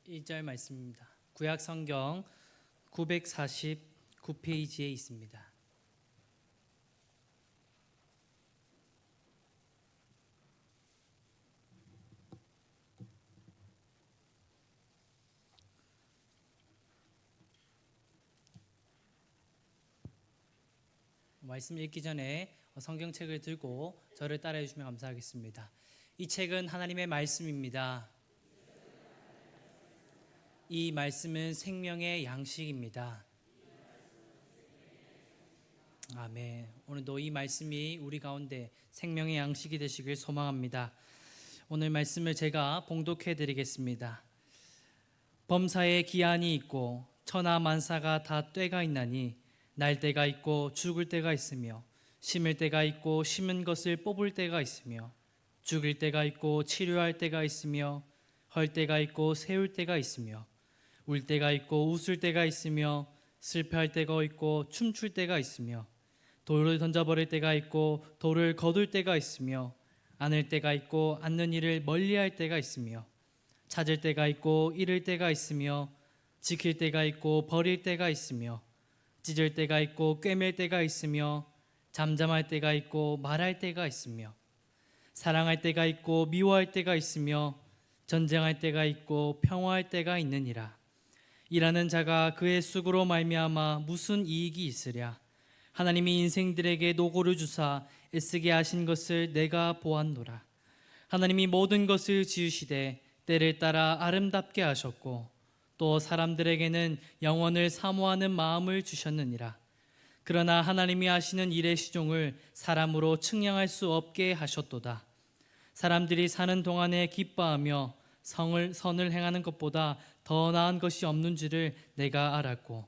1절 말씀입니다. 구약 성경 949페이지에 있습니다. 말씀 읽기 전에 성경책을 들고 저를 따라해 주시면 감사하겠습니다. 이 책은 하나님의 말씀입니다. 이 말씀은 생명의 양식입니다. 아멘. 오늘도 이 말씀이 우리 가운데 생명의 양식이 되시길 소망합니다. 오늘 말씀을 제가 봉독해 드리겠습니다. 범사에 기한이 있고 천하 만사가 다 때가 있나니 날 때가 있고 죽을 때가 있으며 심을 때가 있고 심은 것을 뽑을 때가 있으며 죽일 때가 있고 치료할 때가 있으며 헐 때가 있고 세울 때가 있으며 울 때가 있고 웃을 때가 있으며 슬퍼할 때가 있고 춤출 때가 있으며 돌을 던져버릴 때가 있고 돌을 거둘 때가 있으며 안을 때가 있고 안는 일을 멀리할 때가 있으며 찾을 때가 있고 잃을 때가 있으며 지킬 때가 있고 버릴 때가 있으며 찢을 때가 있고 꿰맬 때가 있으며 잠잠할 때가 있고 말할 때가 있으며 사랑할 때가 있고 미워할 때가 있으며 전쟁할 때가 있고 평화할 때가 있느니라. 일하는 자가 그의 수고로 말미암아 무슨 이익이 있으랴. 하나님이 인생들에게 노고를 주사 애쓰게 하신 것을 내가 보았노라. 하나님이 모든 것을 지으시되 때를 따라 아름답게 하셨고 또 사람들에게는 영원을 사모하는 마음을 주셨느니라. 그러나 하나님이 하시는 일의 시종을 사람으로 측량할 수 없게 하셨도다. 사람들이 사는 동안에 기뻐하며 선을 행하는 것보다 더 나은 것이 없는 줄을 내가 알았고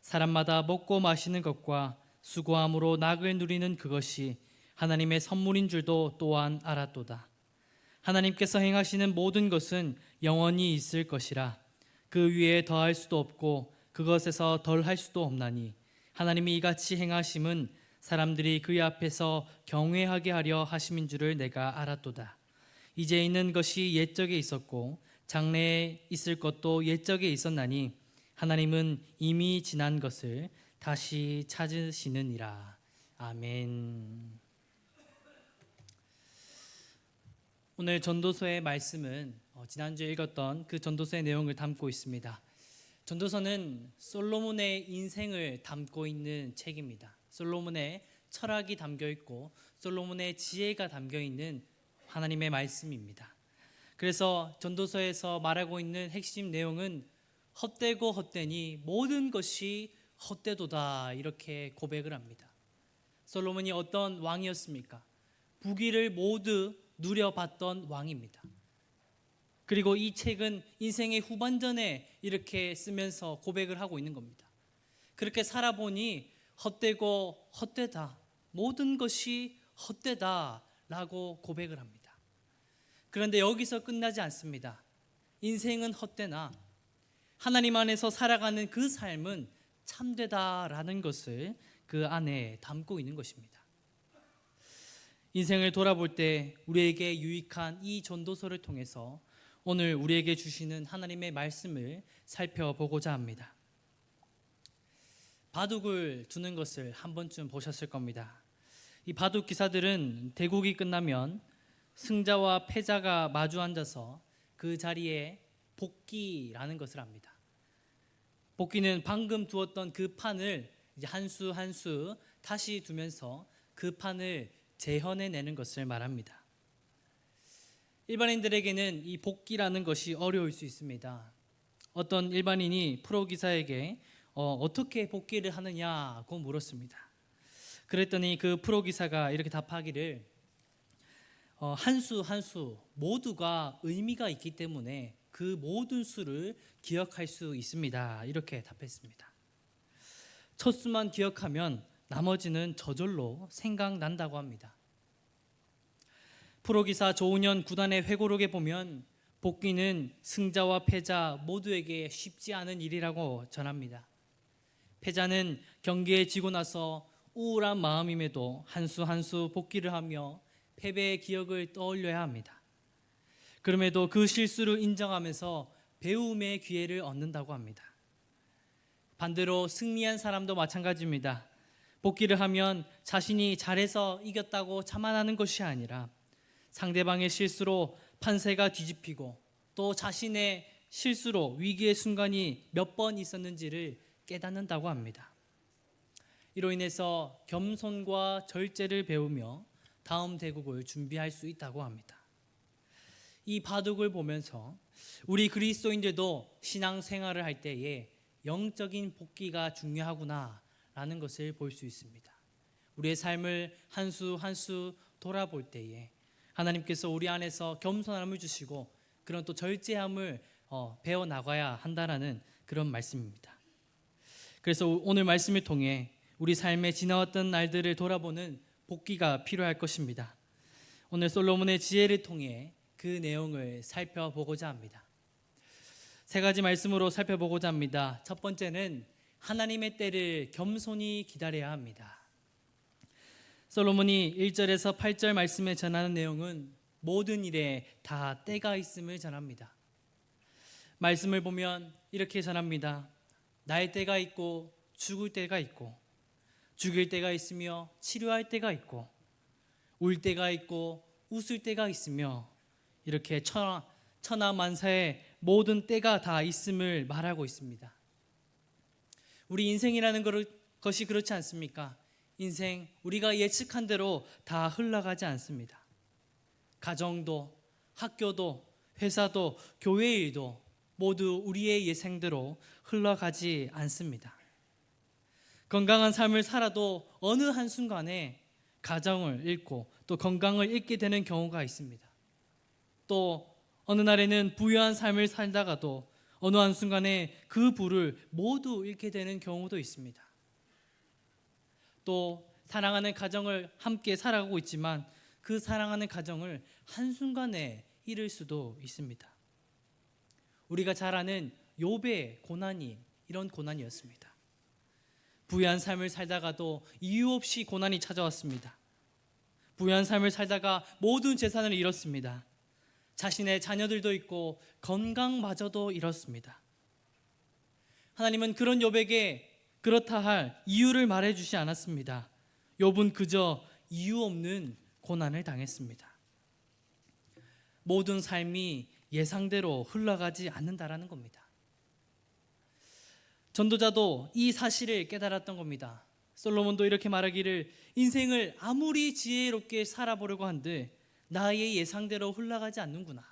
사람마다 먹고 마시는 것과 수고함으로 낙을 누리는 그것이 하나님의 선물인 줄도 또한 알았도다. 하나님께서 행하시는 모든 것은 영원히 있을 것이라. 그 위에 더할 수도 없고 그것에서 덜할 수도 없나니 하나님이 이같이 행하심은 사람들이 그의 앞에서 경외하게 하려 하심인 줄을 내가 알았도다. 이제 있는 것이 옛적에 있었고 장래에 있을 것도 옛적에 있었나니 하나님은 이미 지난 것을 다시 찾으시느니라. 아멘. 오늘 전도서의 말씀은 지난주에 읽었던 그 전도서의 내용을 담고 있습니다. 전도서는 솔로몬의 인생을 담고 있는 책입니다. 솔로몬의 철학이 담겨 있고 솔로몬의 지혜가 담겨 있는 하나님의 말씀입니다. 그래서 전도서에서 말하고 있는 핵심 내용은 헛되고 헛되니 모든 것이 헛되도다 이렇게 고백을 합니다. 솔로몬이 어떤 왕이었습니까? 부귀를 모두 누려봤던 왕입니다. 그리고 이 책은 인생의 후반전에 이렇게 쓰면서 고백을 하고 있는 겁니다. 그렇게 살아보니 헛되고 헛되다, 모든 것이 헛되다 라고 고백을 합니다. 그런데 여기서 끝나지 않습니다. 인생은 헛되나 하나님 안에서 살아가는 그 삶은 참되다라는 것을 그 안에 담고 있는 것입니다. 인생을 돌아볼 때 우리에게 유익한 이 전도서를 통해서 오늘 우리에게 주시는 하나님의 말씀을 살펴보고자 합니다. 바둑을 두는 것을 한 번쯤 보셨을 겁니다. 이 바둑 기사들은 대국이 끝나면 승자와 패자가 마주 앉아서 그 자리에 복기라는 것을 합니다. 복기는 방금 두었던 그 판을 이제 한 수 한 수 다시 두면서 그 판을 재현해내는 것을 말합니다. 일반인들에게는 이 복기라는 것이 어려울 수 있습니다. 어떤 일반인이 프로 기사에게 어떻게 복기를 하느냐고 물었습니다. 그랬더니 그 프로 기사가 이렇게 답하기를 한 수 한 수 모두가 의미가 있기 때문에 그 모든 수를 기억할 수 있습니다. 이렇게 답했습니다. 첫 수만 기억하면 나머지는 저절로 생각난다고 합니다. 프로기사 조은현 구단의 회고록에 보면 복귀는 승자와 패자 모두에게 쉽지 않은 일이라고 전합니다. 패자는 경기에 지고 나서 우울한 마음임에도 한 수 한 수 복귀를 하며 패배의 기억을 떠올려야 합니다. 그럼에도 그 실수를 인정하면서 배움의 기회를 얻는다고 합니다. 반대로 승리한 사람도 마찬가지입니다. 복기를 하면 자신이 잘해서 이겼다고 자만하는 것이 아니라 상대방의 실수로 판세가 뒤집히고 또 자신의 실수로 위기의 순간이 몇 번 있었는지를 깨닫는다고 합니다. 이로 인해서 겸손과 절제를 배우며 다음 대국을 준비할 수 있다고 합니다. 이 바둑을 보면서 우리 그리스도인들도 신앙생활을 할 때에 영적인 복기가 중요하구나라는 것을 볼 수 있습니다. 우리의 삶을 한 수 한 수 돌아볼 때에 하나님께서 우리 안에서 겸손함을 주시고 그런 또 절제함을 배워 나가야 한다라는 그런 말씀입니다. 그래서 오늘 말씀을 통해 우리 삶에 지나왔던 날들을 돌아보는 복기가 필요할 것입니다. 오늘 솔로몬의 지혜를 통해 그 내용을 살펴보고자 합니다. 세 가지 말씀으로 살펴보고자 합니다. 첫 번째는 하나님의 때를 겸손히 기다려야 합니다. 솔로몬이 1절에서 8절 말씀에 전하는 내용은 모든 일에 다 때가 있음을 전합니다. 말씀을 보면 이렇게 전합니다. 날 때가 있고 죽을 때가 있고 죽일 때가 있으며 치료할 때가 있고 울 때가 있고 웃을 때가 있으며 이렇게 천하만사의 모든 때가 다 있음을 말하고 있습니다. 우리 인생이라는 것이 그렇지 않습니까? 인생 우리가 예측한 대로 다 흘러가지 않습니다. 가정도 학교도 회사도 교회 일도 모두 우리의 예상대로 흘러가지 않습니다. 건강한 삶을 살아도 어느 한순간에 가정을 잃고 또 건강을 잃게 되는 경우가 있습니다. 또 어느 날에는 부유한 삶을 살다가도 어느 한순간에 그 부를 모두 잃게 되는 경우도 있습니다. 또 사랑하는 가정을 함께 살아가고 있지만 그 사랑하는 가정을 한순간에 잃을 수도 있습니다. 우리가 잘 아는 욥의 고난이 이런 고난이었습니다. 부유한 삶을 살다가도 이유 없이 고난이 찾아왔습니다. 부유한 삶을 살다가 모든 재산을 잃었습니다. 자신의 자녀들도 있고 건강마저도 잃었습니다. 하나님은 그런 욥에게 그렇다 할 이유를 말해주지 않았습니다. 욥은 그저 이유 없는 고난을 당했습니다. 모든 삶이 예상대로 흘러가지 않는다라는 겁니다. 전도자도 이 사실을 깨달았던 겁니다. 솔로몬도 이렇게 말하기를 인생을 아무리 지혜롭게 살아보려고 한들 나의 예상대로 흘러가지 않는구나.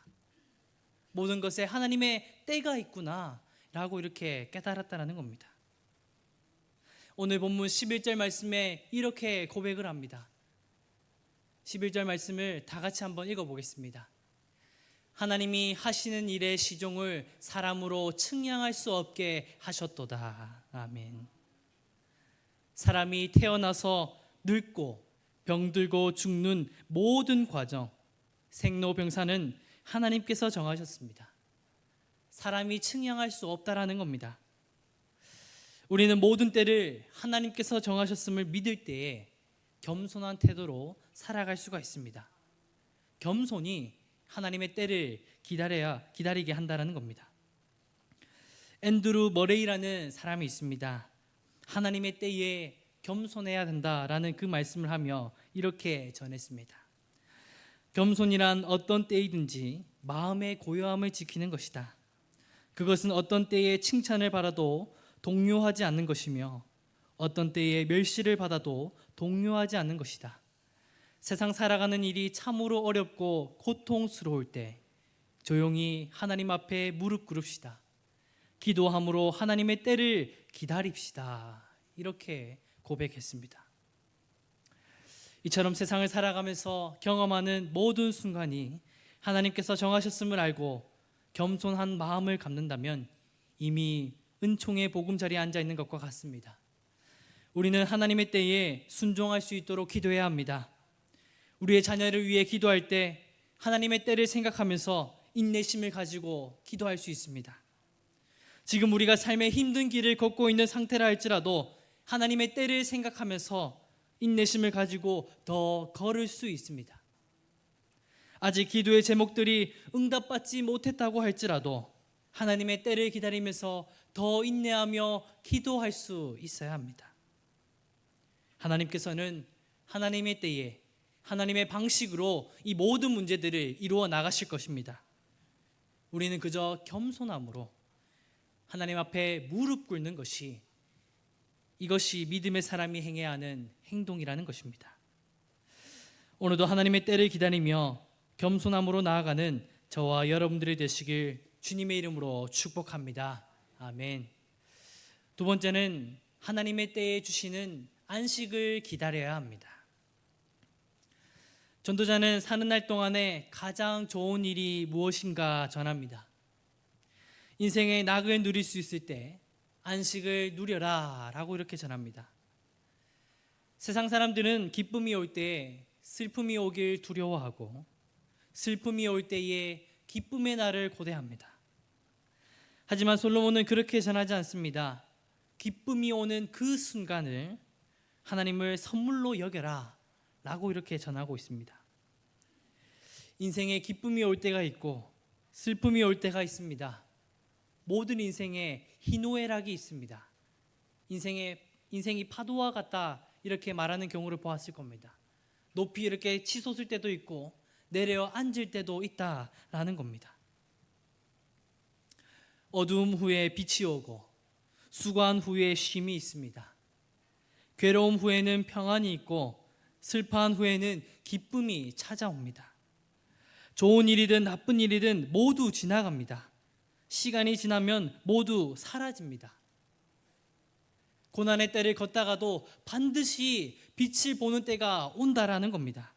모든 것에 하나님의 때가 있구나 라고 이렇게 깨달았다는 겁니다. 오늘 본문 11절 말씀에 이렇게 고백을 합니다. 11절 말씀을 다 같이 한번 읽어보겠습니다. 하나님이 하시는 일의 시종을 사람으로 측량할 수 없게 하셨도다. 아멘. 사람이 태어나서 늙고 병들고 죽는 모든 과정, 생로병사는 하나님께서 정하셨습니다. 사람이 측량할 수 없다라는 겁니다. 우리는 모든 때를 하나님께서 정하셨음을 믿을 때에 겸손한 태도로 살아갈 수가 있습니다. 겸손히 하나님의 때를 기다리게 한다는 겁니다. 앤드루 머레이라는 사람이 있습니다. 하나님의 때에 겸손해야 된다라는 그 말씀을 하며 이렇게 전했습니다. 겸손이란 어떤 때이든지 마음의 고요함을 지키는 것이다. 그것은 어떤 때에 칭찬을 받아도 동요하지 않는 것이며 어떤 때에 멸시를 받아도 동요하지 않는 것이다. 세상 살아가는 일이 참으로 어렵고 고통스러울 때 조용히 하나님 앞에 무릎 꿇읍시다. 기도함으로 하나님의 때를 기다립시다. 이렇게 고백했습니다. 이처럼 세상을 살아가면서 경험하는 모든 순간이 하나님께서 정하셨음을 알고 겸손한 마음을 갖는다면 이미 은총의 보금자리에 앉아 있는 것과 같습니다. 우리는 하나님의 때에 순종할 수 있도록 기도해야 합니다. 우리의 자녀를 위해 기도할 때 하나님의 때를 생각하면서 인내심을 가지고 기도할 수 있습니다. 지금 우리가 삶의 힘든 길을 걷고 있는 상태라 할지라도 하나님의 때를 생각하면서 인내심을 가지고 더 걸을 수 있습니다. 아직 기도의 제목들이 응답받지 못했다고 할지라도 하나님의 때를 기다리면서 더 인내하며 기도할 수 있어야 합니다. 하나님께서는 하나님의 때에 하나님의 방식으로 이 모든 문제들을 이루어 나가실 것입니다. 우리는 그저 겸손함으로 하나님 앞에 무릎 꿇는 것이, 이것이 믿음의 사람이 행해야 하는 행동이라는 것입니다. 오늘도 하나님의 때를 기다리며 겸손함으로 나아가는 저와 여러분들이 되시길 주님의 이름으로 축복합니다. 아멘. 두 번째는 하나님의 때에 주시는 안식을 기다려야 합니다. 전도자는 사는 날 동안에 가장 좋은 일이 무엇인가 전합니다. 인생의 낙을 누릴 수 있을 때 안식을 누려라 라고 이렇게 전합니다. 세상 사람들은 기쁨이 올 때 슬픔이 오길 두려워하고, 슬픔이 올 때에 기쁨의 날을 고대합니다. 하지만 솔로몬은 그렇게 전하지 않습니다. 기쁨이 오는 그 순간을 하나님을 선물로 여겨라 라고 이렇게 전하고 있습니다. 인생에 기쁨이 올 때가 있고 슬픔이 올 때가 있습니다. 모든 인생에 희노애락이 있습니다. 인생이 파도와 같다 이렇게 말하는 경우를 보았을 겁니다. 높이 이렇게 치솟을 때도 있고 내려앉을 때도 있다라는 겁니다. 어두움 후에 빛이 오고 수고한 후에 쉼이 있습니다. 괴로움 후에는 평안이 있고 슬퍼한 후에는 기쁨이 찾아옵니다. 좋은 일이든 나쁜 일이든 모두 지나갑니다. 시간이 지나면 모두 사라집니다. 고난의 때를 걷다가도 반드시 빛을 보는 때가 온다라는 겁니다.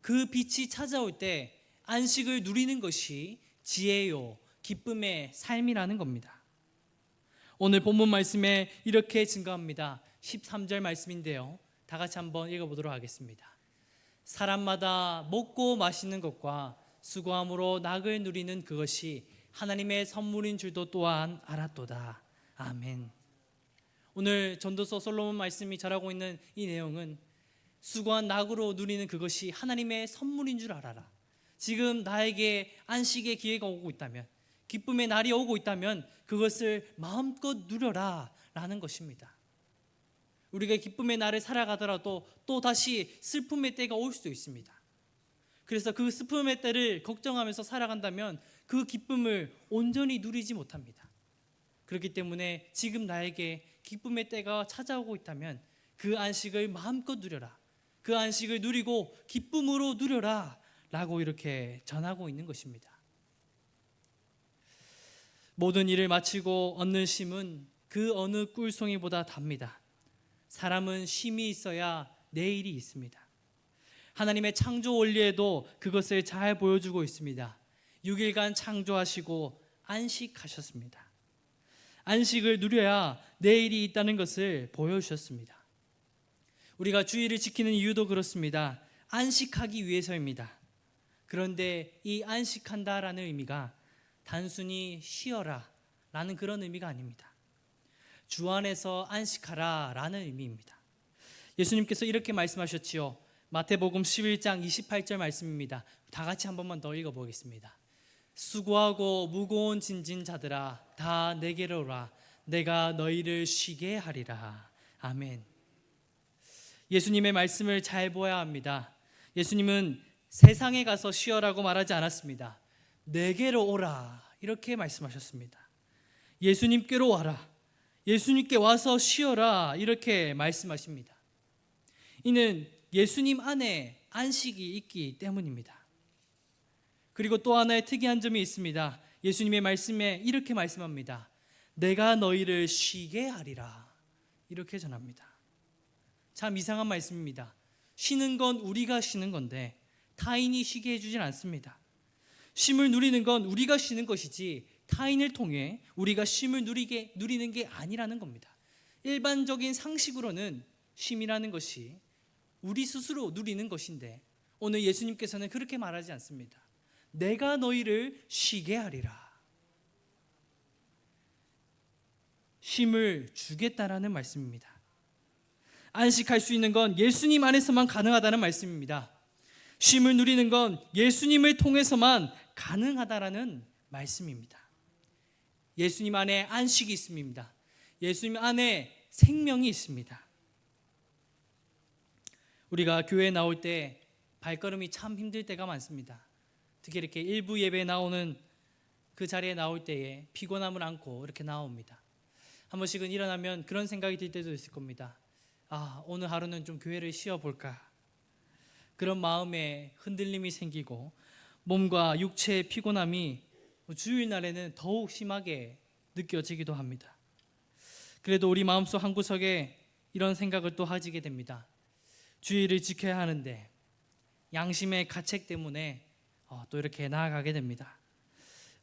그 빛이 찾아올 때 안식을 누리는 것이 지혜요 기쁨의 삶이라는 겁니다. 오늘 본문 말씀에 이렇게 증거합니다. 13절 말씀인데요, 다 같이 한번 읽어보도록 하겠습니다. 사람마다 먹고 마시는 것과 수고함으로 낙을 누리는 그것이 하나님의 선물인 줄도 또한 알았도다. 아멘. 오늘 전도서 솔로몬 말씀이 전하고 있는 이 내용은 수고한 낙으로 누리는 그것이 하나님의 선물인 줄 알아라. 지금 나에게 안식의 기회가 오고 있다면, 기쁨의 날이 오고 있다면 그것을 마음껏 누려라 라는 것입니다. 우리가 기쁨의 날을 살아가더라도 또 다시 슬픔의 때가 올 수도 있습니다. 그래서 그 슬픔의 때를 걱정하면서 살아간다면 그 기쁨을 온전히 누리지 못합니다. 그렇기 때문에 지금 나에게 기쁨의 때가 찾아오고 있다면 그 안식을 마음껏 누려라. 그 안식을 누리고 기쁨으로 누려라 라고 이렇게 전하고 있는 것입니다. 모든 일을 마치고 얻는 쉼은 그 어느 꿀송이보다 답니다. 사람은 쉼이 있어야 내일이 있습니다. 하나님의 창조 원리에도 그것을 잘 보여주고 있습니다. 6일간 창조하시고 안식하셨습니다. 안식을 누려야 내일이 있다는 것을 보여주셨습니다. 우리가 주일을 지키는 이유도 그렇습니다. 안식하기 위해서입니다. 그런데 이 안식한다라는 의미가 단순히 쉬어라 라는 그런 의미가 아닙니다. 주 안에서 안식하라 라는 의미입니다. 예수님께서 이렇게 말씀하셨지요. 마태복음 11장 28절 말씀입니다. 다 같이 한 번만 더 읽어보겠습니다. 수고하고 무거운 짐진 자들아 다 내게로 오라. 내가 너희를 쉬게 하리라. 아멘. 예수님의 말씀을 잘 보아야 합니다. 예수님은 세상에 가서 쉬어라고 말하지 않았습니다. 내게로 오라 이렇게 말씀하셨습니다. 예수님께로 와라. 예수님께 와서 쉬어라 이렇게 말씀하십니다. 이는 예수님 안에 안식이 있기 때문입니다. 그리고 또 하나의 특이한 점이 있습니다. 예수님의 말씀에 이렇게 말씀합니다. 내가 너희를 쉬게 하리라 이렇게 전합니다. 참 이상한 말씀입니다. 쉬는 건 우리가 쉬는 건데 타인이 쉬게 해주진 않습니다. 쉼을 누리는 건 우리가 쉬는 것이지 타인을 통해 우리가 쉼을 누리는 게 아니라는 겁니다. 일반적인 상식으로는 쉼이라는 것이 우리 스스로 누리는 것인데 오늘 예수님께서는 그렇게 말하지 않습니다. 내가 너희를 쉬게 하리라. 쉼을 주겠다라는 말씀입니다. 안식할 수 있는 건 예수님 안에서만 가능하다는 말씀입니다. 쉼을 누리는 건 예수님을 통해서만 가능하다라는 말씀입니다. 예수님 안에 안식이 있습니다. 예수님 안에 생명이 있습니다. 우리가 교회에 나올 때 발걸음이 참 힘들 때가 많습니다. 특히 이렇게 일부 예배에 나오는 그 자리에 나올 때에 피곤함을 안고 이렇게 나옵니다. 한 번씩은 일어나면 그런 생각이 들 때도 있을 겁니다. 오늘 하루는 좀 교회를 쉬어볼까. 그런 마음에 흔들림이 생기고 몸과 육체의 피곤함이 주일날에는 더욱 심하게 느껴지기도 합니다. 그래도 우리 마음속 한구석에 이런 생각을 또 하게 됩니다. 주일을 지켜야 하는데 양심의 가책 때문에 또 이렇게 나아가게 됩니다.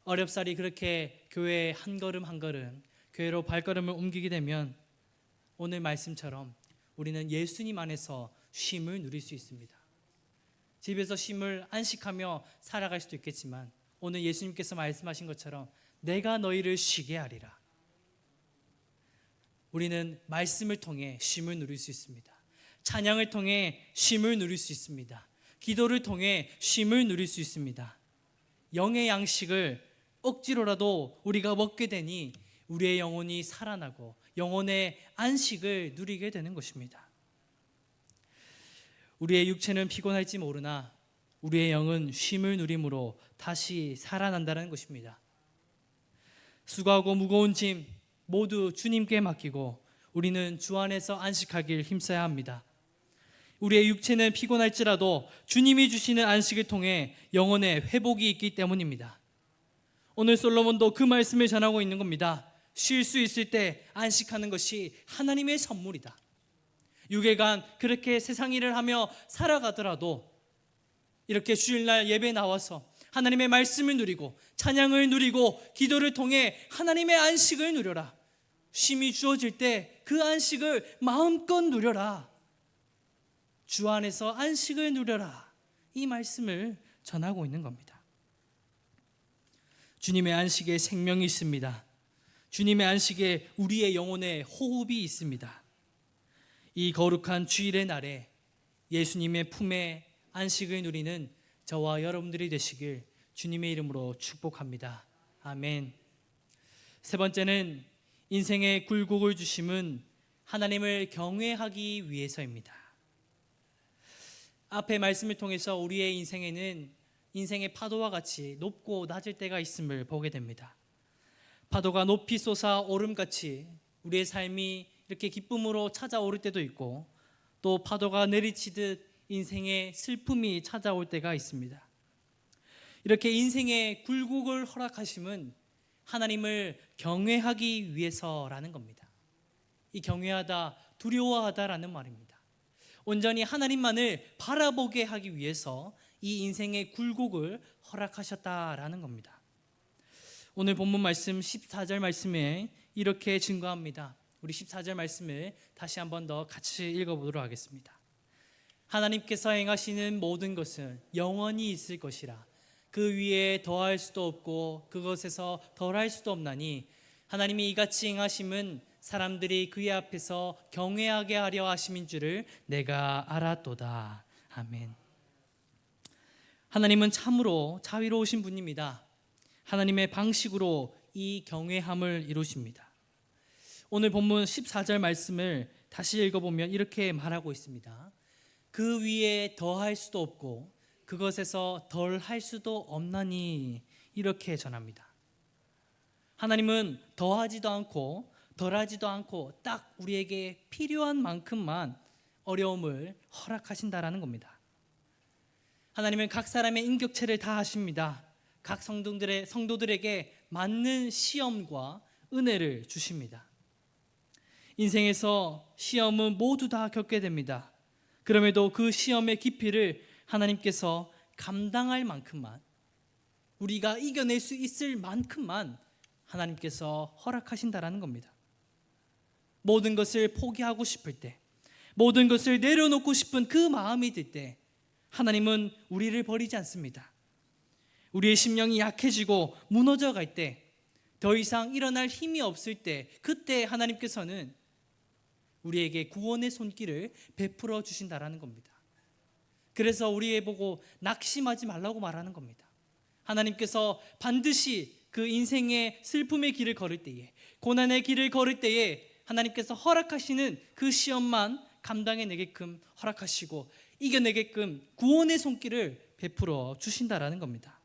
어렵사리 그렇게 교회에 한 걸음 한 걸음 교회로 발걸음을 옮기게 되면 오늘 말씀처럼 우리는 예수님 안에서 쉼을 누릴 수 있습니다. 집에서 쉼을 안식하며 살아갈 수도 있겠지만 오늘 예수님께서 말씀하신 것처럼 내가 너희를 쉬게 하리라. 우리는 말씀을 통해 쉼을 누릴 수 있습니다. 찬양을 통해 쉼을 누릴 수 있습니다. 기도를 통해 쉼을 누릴 수 있습니다. 영의 양식을 억지로라도 우리가 먹게 되니 우리의 영혼이 살아나고 영혼의 안식을 누리게 되는 것입니다. 우리의 육체는 피곤할지 모르나 우리의 영은 쉼을 누림으로 다시 살아난다는 것입니다. 수고하고 무거운 짐 모두 주님께 맡기고 우리는 주 안에서 안식하길 힘써야 합니다. 우리의 육체는 피곤할지라도 주님이 주시는 안식을 통해 영혼의 회복이 있기 때문입니다. 오늘 솔로몬도 그 말씀을 전하고 있는 겁니다. 쉴 수 있을 때 안식하는 것이 하나님의 선물이다. 6일간 그렇게 세상 일을 하며 살아가더라도 이렇게 주일날 예배에 나와서 하나님의 말씀을 누리고 찬양을 누리고 기도를 통해 하나님의 안식을 누려라. 쉼이 주어질 때 그 안식을 마음껏 누려라. 주 안에서 안식을 누려라. 이 말씀을 전하고 있는 겁니다. 주님의 안식에 생명이 있습니다. 주님의 안식에 우리의 영혼의 호흡이 있습니다. 이 거룩한 주일의 날에 예수님의 품에 안식을 누리는 저와 여러분들이 되시길 주님의 이름으로 축복합니다. 아멘. 세 번째는 인생의 굴곡을 주심은 하나님을 경외하기 위해서입니다. 앞의 말씀을 통해서 우리의 인생에는 인생의 파도와 같이 높고 낮을 때가 있음을 보게 됩니다. 파도가 높이 솟아 오름같이 우리의 삶이 이렇게 기쁨으로 찾아오를 때도 있고 또 파도가 내리치듯 인생의 슬픔이 찾아올 때가 있습니다. 이렇게 인생의 굴곡을 허락하심은 하나님을 경외하기 위해서라는 겁니다. 이 경외하다, 두려워하다라는 말입니다. 온전히 하나님만을 바라보게 하기 위해서 이 인생의 굴곡을 허락하셨다라는 겁니다. 오늘 본문 말씀 14절 말씀에 이렇게 증거합니다. 우리 14절 말씀을 다시 한 번 더 같이 읽어보도록 하겠습니다. 하나님께서 행하시는 모든 것은 영원히 있을 것이라. 그 위에 더할 수도 없고 그것에서 덜할 수도 없나니 하나님이 이같이 행하심은 사람들이 그의 앞에서 경외하게 하려 하심인 줄을 내가 알았도다. 아멘. 하나님은 참으로 자비로우신 분입니다. 하나님의 방식으로 이 경외함을 이루십니다. 오늘 본문 14절 말씀을 다시 읽어보면 이렇게 말하고 있습니다. 그 위에 더할 수도 없고 그것에서 덜할 수도 없나니 이렇게 전합니다. 하나님은 더하지도 않고 덜하지도 않고 딱 우리에게 필요한 만큼만 어려움을 허락하신다라는 겁니다. 하나님은 각 사람의 인격체를 다 아십니다. 각 성도들에게 맞는 시험과 은혜를 주십니다. 인생에서 시험은 모두 다 겪게 됩니다. 그럼에도 그 시험의 깊이를 하나님께서 감당할 만큼만, 우리가 이겨낼 수 있을 만큼만 하나님께서 허락하신다라는 겁니다. 모든 것을 포기하고 싶을 때, 모든 것을 내려놓고 싶은 그 마음이 들 때 하나님은 우리를 버리지 않습니다. 우리의 심령이 약해지고 무너져 갈 때, 더 이상 일어날 힘이 없을 때, 그때 하나님께서는 우리에게 구원의 손길을 베풀어 주신다라는 겁니다. 그래서 우리에 보고 낙심하지 말라고 말하는 겁니다. 하나님께서 반드시 그 인생의 슬픔의 길을 걸을 때에, 고난의 길을 걸을 때에 하나님께서 허락하시는 그 시험만 감당해내게끔 허락하시고 이겨내게끔 구원의 손길을 베풀어 주신다라는 겁니다.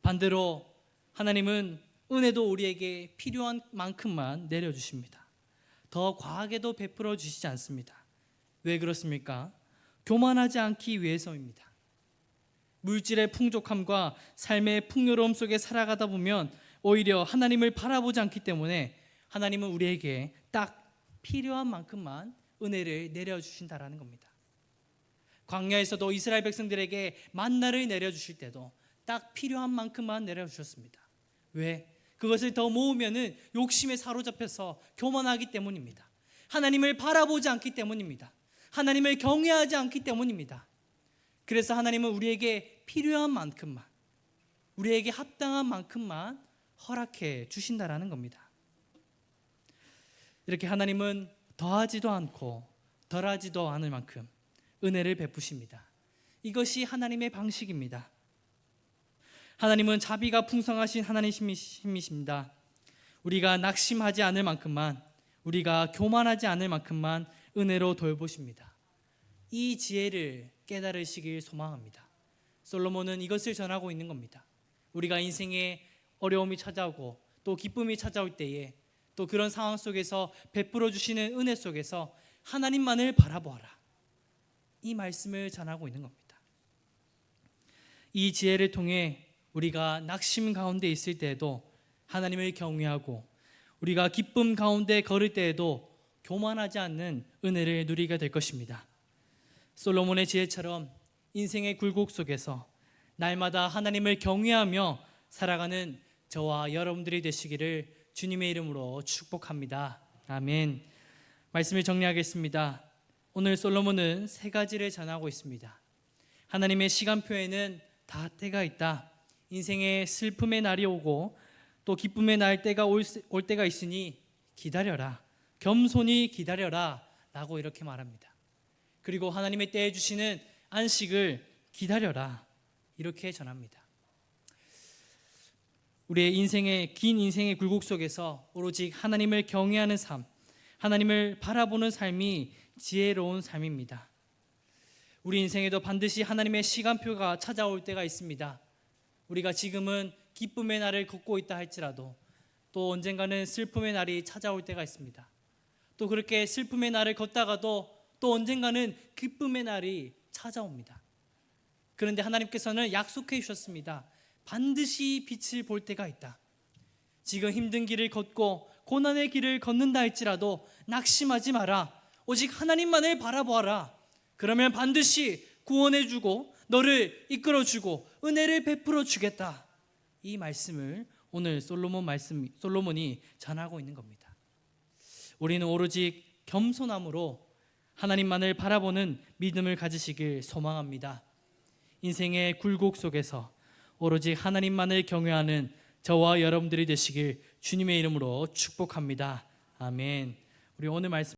반대로 하나님은 은혜도 우리에게 필요한 만큼만 내려주십니다. 더 과하게도 베풀어 주시지 않습니다. 왜 그렇습니까? 교만하지 않기 위해서입니다. 물질의 풍족함과 삶의 풍요로움 속에 살아가다 보면 오히려 하나님을 바라보지 않기 때문에 하나님은 우리에게 딱 필요한 만큼만 은혜를 내려주신다라는 겁니다. 광야에서도 이스라엘 백성들에게 만나를 내려주실 때도 딱 필요한 만큼만 내려주셨습니다. 왜? 그것을 더 모으면은 욕심에 사로잡혀서 교만하기 때문입니다. 하나님을 바라보지 않기 때문입니다. 하나님을 경외하지 않기 때문입니다. 그래서 하나님은 우리에게 필요한 만큼만, 우리에게 합당한 만큼만 허락해 주신다라는 겁니다. 이렇게 하나님은 더하지도 않고 덜하지도 않을 만큼 은혜를 베푸십니다. 이것이 하나님의 방식입니다. 하나님은 자비가 풍성하신 하나님이십니다. 우리가 낙심하지 않을 만큼만, 우리가 교만하지 않을 만큼만 은혜로 돌보십니다. 이 지혜를 깨달으시길 소망합니다. 솔로몬은 이것을 전하고 있는 겁니다. 우리가 인생에 어려움이 찾아오고 또 기쁨이 찾아올 때에 또 그런 상황 속에서 베풀어 주시는 은혜 속에서 하나님만을 바라보아라. 이 말씀을 전하고 있는 겁니다. 이 지혜를 통해 우리가 낙심 가운데 있을 때에도 하나님을 경외하고 우리가 기쁨 가운데 걸을 때에도 교만하지 않는 은혜를 누리게 될 것입니다. 솔로몬의 지혜처럼 인생의 굴곡 속에서 날마다 하나님을 경외하며 살아가는 저와 여러분들이 되시기를 주님의 이름으로 축복합니다. 아멘. 말씀을 정리하겠습니다. 오늘 솔로몬은 세 가지를 전하고 있습니다. 하나님의 시간표에는 다 때가 있다. 인생의 슬픔의 날이 오고 또 기쁨의 날 때가 올 때가 있으니 기다려라. 겸손히 기다려라 라고 이렇게 말합니다. 그리고 하나님의 때에 주시는 안식을 기다려라 이렇게 전합니다. 우리의 인생의 긴 인생의 굴곡 속에서 오로지 하나님을 경외하는 삶, 하나님을 바라보는 삶이 지혜로운 삶입니다. 우리 인생에도 반드시 하나님의 시간표가 찾아올 때가 있습니다. 우리가 지금은 기쁨의 날을 걷고 있다 할지라도 또 언젠가는 슬픔의 날이 찾아올 때가 있습니다. 또 그렇게 슬픔의 날을 걷다가도 또 언젠가는 기쁨의 날이 찾아옵니다. 그런데 하나님께서는 약속해 주셨습니다. 반드시 빛을 볼 때가 있다. 지금 힘든 길을 걷고 고난의 길을 걷는다 할지라도 낙심하지 마라. 오직 하나님만을 바라보아라. 그러면 반드시 구원해 주고 너를 이끌어 주고 은혜를 베풀어 주겠다. 이 말씀을 오늘 솔로몬이 전하고 있는 겁니다. 우리는 오로지 겸손함으로 하나님만을 바라보는 믿음을 가지시길 소망합니다. 인생의 굴곡 속에서 오로지 하나님만을 경외하는 저와 여러분들이 되시길 주님의 이름으로 축복합니다. 아멘. 우리 오늘 말씀